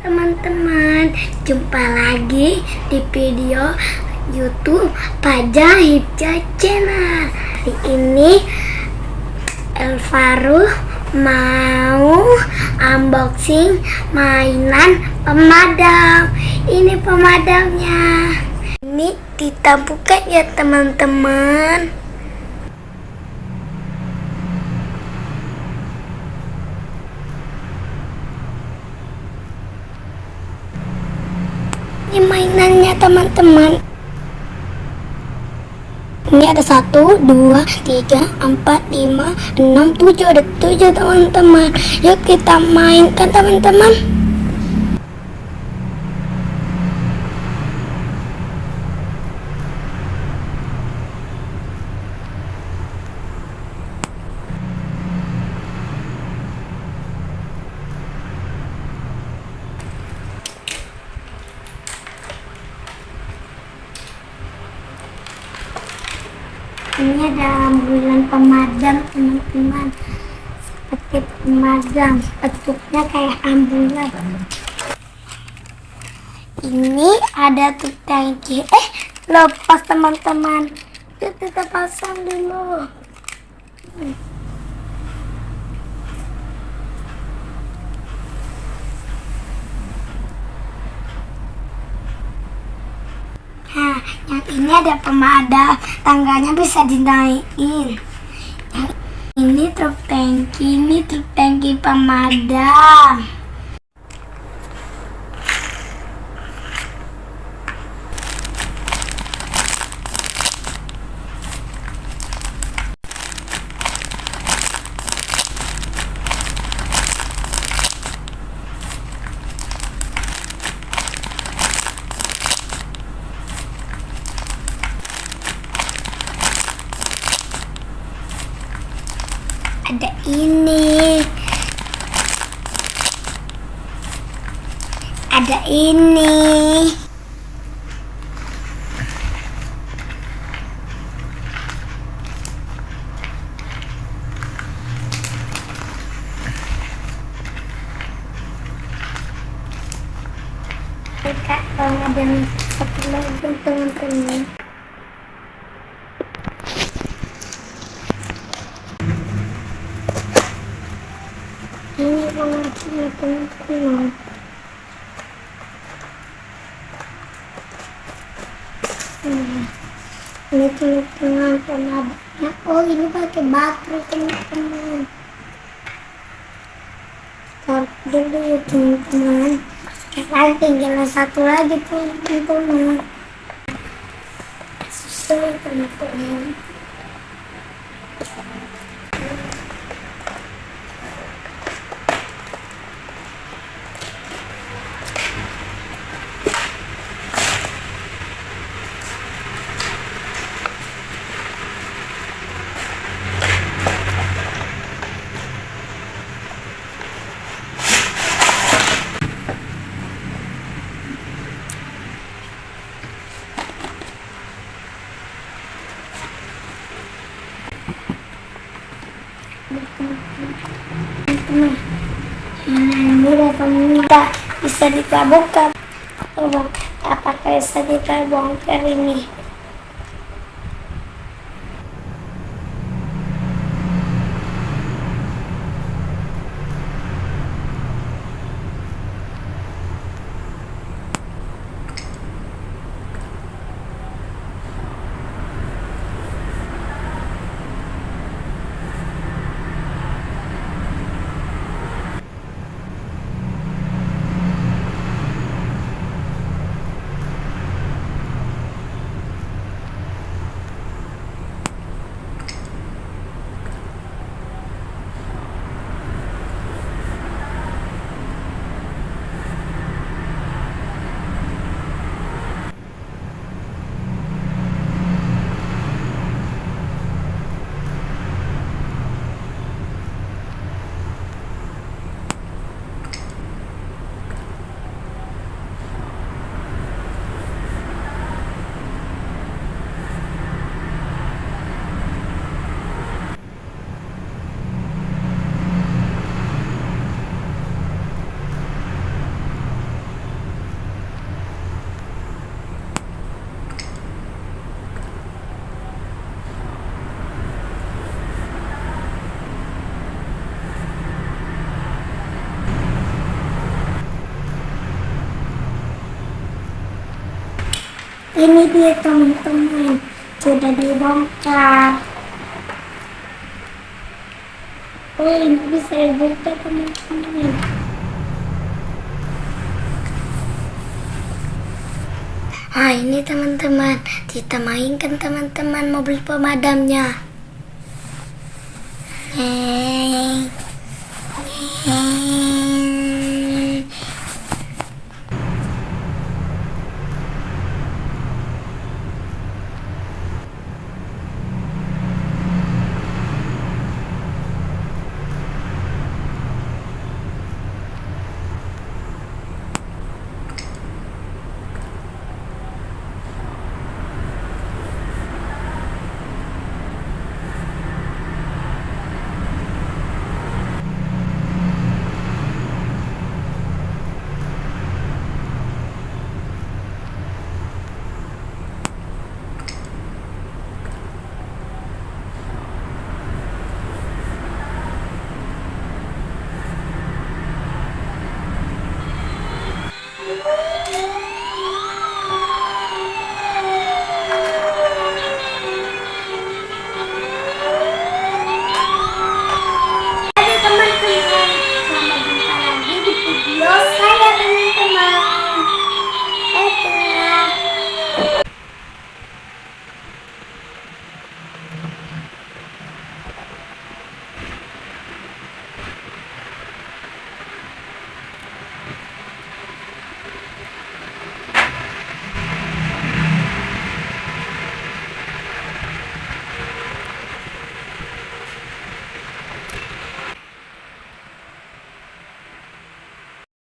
teman-teman, jumpa lagi di video YouTube Fajar Hijau Channel. Hari ini Elvaruh mau unboxing mainan pemadam. Ini pemadamnya. Ini kita buka ya teman-teman. Ini mainannya teman-teman. Ini ada 1, 2, 3, 4, 5, 6, 7. Ada 7 teman-teman. Yuk kita mainkan teman-teman. Ini ada ambulan pemadam teman-teman, seperti pemadam, bentuknya kayak ambulan. Ini ada tuh tangki, lepas teman-teman, kita pasang dulu. Nah, yang ini ada pemadam, tangganya bisa dinaikin. Yang ini truk tangki pemadam. Ada ini. Ada ini. Kak, kalau ada satu lagi teman-teman. Ini pengajian teman-teman. Ini teman-teman pemadamnya. Oh, ini pakai baterai teman-teman. Taruh dulu ya teman-teman. Sekarang tinggal satu lagi teman-teman. Susah teman-teman. Ini udah peminta, bisa kita buka. Coba apakah bisa kita bongkar ini? Ini dia teman-teman, sudah dibongkar. Oh, ini bisa dibuka teman-teman. Ah, ini teman-teman, kita mainkan teman-teman mobil pemadamnya.